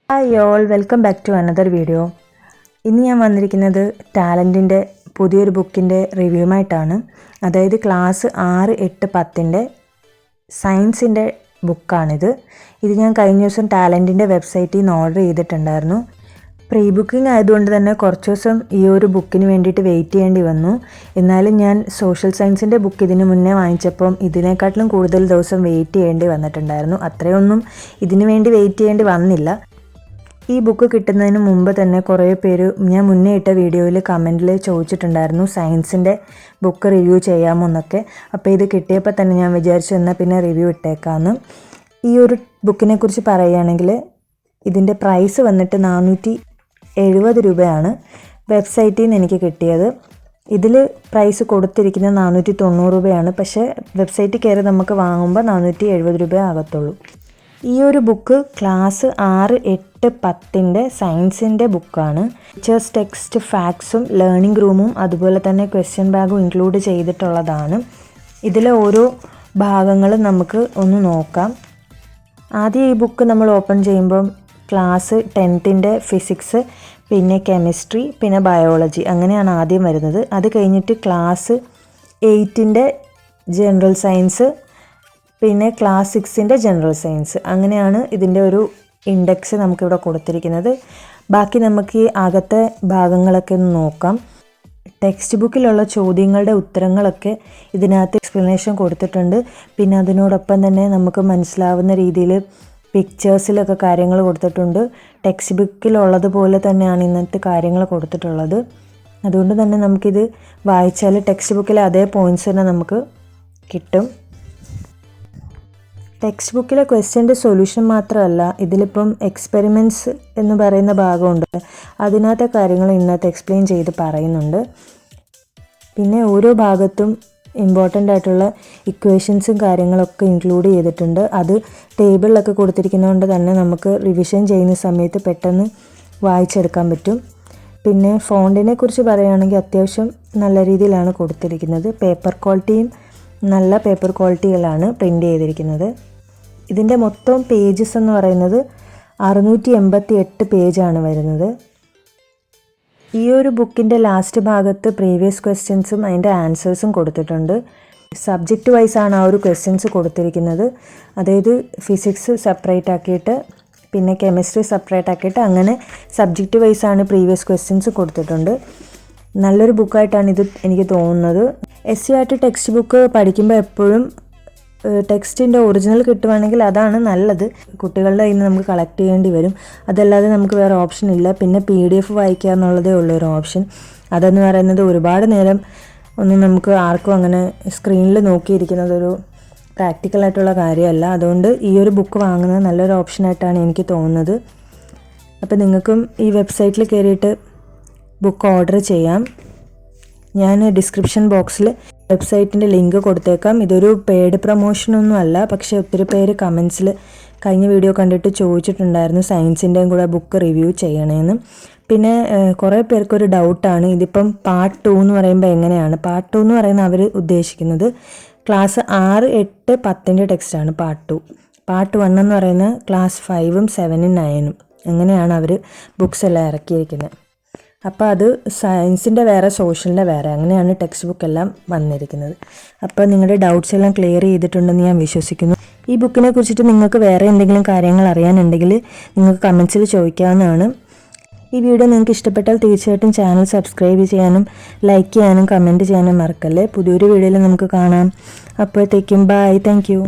Hi all, welcome back to another video. ഇന്ന് ഞാൻ വന്നിരിക്കുന്നത് ടാലൻറ്റിൻ്റെ പുതിയൊരു ബുക്കിൻ്റെ റിവ്യൂമായിട്ടാണ്. അതായത് ക്ലാസ് 6, 8, 10 സയൻസിൻ്റെ ബുക്കാണിത്. ഇത് ഞാൻ കഴിഞ്ഞ ദിവസം ടാലൻറ്റിൻ്റെ വെബ്സൈറ്റിൽ നിന്ന് ഓർഡർ ചെയ്തിട്ടുണ്ടായിരുന്നു. പ്രീ ബുക്കിംഗ് ആയതുകൊണ്ട് തന്നെ കുറച്ച് ദിവസം ഈ ഒരു ബുക്കിന് വേണ്ടിയിട്ട് വെയിറ്റ് ചെയ്യേണ്ടി വന്നു. എന്നാലും ഞാൻ സോഷ്യൽ സയൻസിൻ്റെ ബുക്ക് ഇതിന് മുന്നേ വാങ്ങിച്ചപ്പം ഇതിനെക്കാട്ടിലും കൂടുതൽ ദിവസം വെയിറ്റ് ചെയ്യേണ്ടി വന്നിട്ടുണ്ടായിരുന്നു. അത്രയൊന്നും ഇതിന് വേണ്ടി വെയിറ്റ് ചെയ്യേണ്ടി വന്നില്ല. ഈ ബുക്ക് കിട്ടുന്നതിന് മുമ്പ് തന്നെ കുറേ പേര് ഞാൻ മുന്നേ ഇട്ട വീഡിയോയിൽ കമൻറ്റിൽ ചോദിച്ചിട്ടുണ്ടായിരുന്നു സയൻസിൻ്റെ ബുക്ക് റിവ്യൂ ചെയ്യാമോ എന്നൊക്കെ. അപ്പോൾ ഇത് കിട്ടിയപ്പോൾ തന്നെ ഞാൻ വിചാരിച്ചു എന്നാൽ പിന്നെ റിവ്യൂ ഇട്ടേക്കാമെന്ന്. ഈ ഒരു ബുക്കിനെ കുറിച്ച് പറയുകയാണെങ്കിൽ ഇതിൻ്റെ പ്രൈസ് വന്നിട്ട് 470 രൂപയാണ് വെബ്സൈറ്റിൽ നിന്ന് എനിക്ക് കിട്ടിയത്. ഇതിൽ പ്രൈസ് കൊടുത്തിരിക്കുന്നത് 490 രൂപയാണ്. പക്ഷേ വെബ്സൈറ്റിൽ കയറി നമുക്ക് വാങ്ങുമ്പോൾ 470 രൂപ ആകത്തുള്ളൂ. ഈ ഒരു ബുക്ക് ക്ലാസ് 6, 8, 10 സയൻസിൻ്റെ ബുക്കാണ്. ടീച്ചേഴ്സ് ടെക്സ്റ്റ്, ഫാക്ട്സും ലേണിംഗ് റൂമും അതുപോലെ തന്നെ ക്വസ്റ്റ്യൻ ബാഗും ഇൻക്ലൂഡ് ചെയ്തിട്ടുള്ളതാണ്. ഇതിലെ ഓരോ ഭാഗങ്ങളും നമുക്ക് ഒന്ന് നോക്കാം. ആദ്യം ഈ ബുക്ക് നമ്മൾ ഓപ്പൺ ചെയ്യുമ്പം ക്ലാസ് 10 ഫിസിക്സ്, പിന്നെ കെമിസ്ട്രി, പിന്നെ ബയോളജി അങ്ങനെയാണ് ആദ്യം വരുന്നത്. അത് കഴിഞ്ഞിട്ട് ക്ലാസ് 8 ജനറൽ സയൻസ്, പിന്നെ ക്ലാസ് 6 ജനറൽ സയൻസ്, അങ്ങനെയാണ് ഇതിൻ്റെ ഒരു ഇൻഡെക്സ് നമുക്കിവിടെ കൊടുത്തിരിക്കുന്നത്. ബാക്കി നമുക്ക് ഈ അകത്തെ ഭാഗങ്ങളൊക്കെ ഒന്ന് നോക്കാം. ടെക്സ്റ്റ് ബുക്കിലുള്ള ചോദ്യങ്ങളുടെ ഉത്തരങ്ങളൊക്കെ ഇതിനകത്ത് എക്സ്പ്ലനേഷൻ കൊടുത്തിട്ടുണ്ട്. പിന്നെ അതിനോടൊപ്പം തന്നെ നമുക്ക് മനസ്സിലാവുന്ന രീതിയിൽ പിക്ചേഴ്സിലൊക്കെ കാര്യങ്ങൾ കൊടുത്തിട്ടുണ്ട്. ടെക്സ്റ്റ് ബുക്കിലുള്ളതുപോലെ തന്നെയാണ് ഇന്നത്തെ കാര്യങ്ങൾ കൊടുത്തിട്ടുള്ളത്. അതുകൊണ്ട് തന്നെ നമുക്കിത് വായിച്ചാൽ ടെക്സ്റ്റ് ബുക്കിലെ അതേ പോയിൻറ്റ്സ് തന്നെ നമുക്ക് കിട്ടും. ടെക്സ്റ്റ് ബുക്കിലെ ക്വസ്റ്റ്യൻ്റെ സൊല്യൂഷൻ മാത്രമല്ല, ഇതിലിപ്പം എക്സ്പെരിമെൻറ്റ്സ് എന്ന് പറയുന്ന ഭാഗമുണ്ട്. അതിനകത്തെ കാര്യങ്ങൾ ഇന്നത്തെ എക്സ്പ്ലെയിൻ ചെയ്ത് പറയുന്നുണ്ട്. പിന്നെ ഓരോ ഭാഗത്തും ഇമ്പോർട്ടൻ്റ് ആയിട്ടുള്ള ഇക്വേഷൻസും കാര്യങ്ങളൊക്കെ ഇൻക്ലൂഡ് ചെയ്തിട്ടുണ്ട്. അത് ടേബിളിലൊക്കെ കൊടുത്തിരിക്കുന്നതുകൊണ്ട് തന്നെ നമുക്ക് റിവിഷൻ ചെയ്യുന്ന സമയത്ത് പെട്ടെന്ന് വായിച്ചെടുക്കാൻ പറ്റും. പിന്നെ ഫോണ്ടിനെ കുറിച്ച് പറയുകയാണെങ്കിൽ അത്യാവശ്യം നല്ല രീതിയിലാണ് കൊടുത്തിരിക്കുന്നത്. പേപ്പർ ക്വാളിറ്റിയും നല്ല പേപ്പർ ക്വാളിറ്റിയിലാണ് പ്രിൻ്റ് ചെയ്തിരിക്കുന്നത്. ഇതിൻ്റെ മൊത്തം പേജസ് എന്ന് പറയുന്നത് 688 പേജാണ് വരുന്നത്. ഈ ഒരു ബുക്കിൻ്റെ ലാസ്റ്റ് ഭാഗത്ത് പ്രീവിയസ് ക്വസ്റ്റ്യൻസും അതിൻ്റെ ആൻസേഴ്സും കൊടുത്തിട്ടുണ്ട്. സബ്ജക്റ്റ് വൈസാണ് ആ ഒരു ക്വസ്റ്റ്യൻസ് കൊടുത്തിരിക്കുന്നത്. അതായത് ഫിസിക്സ് സെപ്പറേറ്റ് ആക്കിയിട്ട് പിന്നെ കെമിസ്ട്രി സെപ്പറേറ്റ് ആക്കിയിട്ട് അങ്ങനെ സബ്ജക്റ്റ് വൈസാണ് പ്രീവിയസ് ക്വസ്റ്റ്യൻസ് കൊടുത്തിട്ടുണ്ട്. നല്ലൊരു ബുക്കായിട്ടാണ് ഇത് എനിക്ക് തോന്നുന്നത്. SCERT ടെക്സ്റ്റ് ബുക്ക് പഠിക്കുമ്പോൾ എപ്പോഴും ടെക്സ്റ്റിൻ്റെ ഒറിജിനൽ കിട്ടുവാണെങ്കിൽ അതാണ് നല്ലത്. കുട്ടികളുടെ കയ്യിൽ നിന്ന് നമുക്ക് കളക്ട് ചെയ്യേണ്ടി വരും. അതല്ലാതെ നമുക്ക് വേറെ ഓപ്ഷൻ ഇല്ല. പിന്നെ PDF വായിക്കുക എന്നുള്ളതേ ഉള്ളൊരു ഓപ്ഷൻ. അതെന്ന് പറയുന്നത് ഒരുപാട് നേരം ഒന്നും നമുക്ക് ആർക്കും അങ്ങനെ സ്ക്രീനിൽ നോക്കിയിരിക്കുന്നതൊരു പ്രാക്ടിക്കലായിട്ടുള്ള കാര്യമല്ല. അതുകൊണ്ട് ഈ ഒരു ബുക്ക് വാങ്ങുന്നത് നല്ലൊരു ഓപ്ഷനായിട്ടാണ് എനിക്ക് തോന്നുന്നത്. അപ്പോൾ നിങ്ങൾക്കും ഈ വെബ്സൈറ്റിൽ കയറിയിട്ട് ബുക്ക് ഓർഡർ ചെയ്യാം. ഞാൻ ഡിസ്ക്രിപ്ഷൻ ബോക്സിൽ വെബ്സൈറ്റിൻ്റെ ലിങ്ക് കൊടുത്തേക്കാം. ഇതൊരു പെയ്ഡ് പ്രൊമോഷനൊന്നും അല്ല. പക്ഷേ ഒത്തിരി പേര് കമൻസിൽ കഴിഞ്ഞ വീഡിയോ കണ്ടിട്ട് ചോദിച്ചിട്ടുണ്ടായിരുന്നു സയൻസിൻ്റെയും കൂടെ ബുക്ക് റിവ്യൂ ചെയ്യണമെന്ന്. പിന്നെ കുറേ പേർക്കൊരു ഡൗട്ടാണ് ഇതിപ്പം പാർട്ട് 2 എന്ന് പറയുമ്പോൾ എങ്ങനെയാണ്. പാർട്ട് 2 എന്ന് പറയുന്നത് അവർ ഉദ്ദേശിക്കുന്നത് ക്ലാസ് 6, 8, 10 ടെക്സ്റ്റാണ് പാർട്ട് 2. പാർട്ട് 1 എന്ന് പറയുന്നത് ക്ലാസ് 5, 7, 9 അങ്ങനെയാണ് അവർ ബുക്സ് എല്ലാം ഇറക്കിയിരിക്കുന്നത്. അപ്പോൾ അത് സയൻസിൻ്റെ വേറെ, സോഷ്യലിൻ്റെ വേറെ, അങ്ങനെയാണ് ടെക്സ്റ്റ് ബുക്ക് എല്ലാം വന്നിരിക്കുന്നത്. അപ്പോൾ നിങ്ങളുടെ ഡൗട്ട്സ് എല്ലാം ക്ലിയർ ചെയ്തിട്ടുണ്ടെന്ന് ഞാൻ വിശ്വസിക്കുന്നു. ഈ ബുക്കിനെ കുറിച്ചിട്ട് നിങ്ങൾക്ക് വേറെ എന്തെങ്കിലും കാര്യങ്ങൾ അറിയാനുണ്ടെങ്കിൽ നിങ്ങൾക്ക് കമൻസിൽ ചോദിക്കാവുന്നതാണ്. ഈ വീഡിയോ നിങ്ങൾക്ക് ഇഷ്ടപ്പെട്ടാൽ തീർച്ചയായിട്ടും ചാനൽ സബ്സ്ക്രൈബ് ചെയ്യാനും ലൈക്ക് ചെയ്യാനും കമൻറ്റ് ചെയ്യാനും മറക്കല്ലേ. പുതിയൊരു വീഡിയോയിൽ നമുക്ക് കാണാം. അപ്പോഴത്തേക്കും ബൈ, താങ്ക് യു.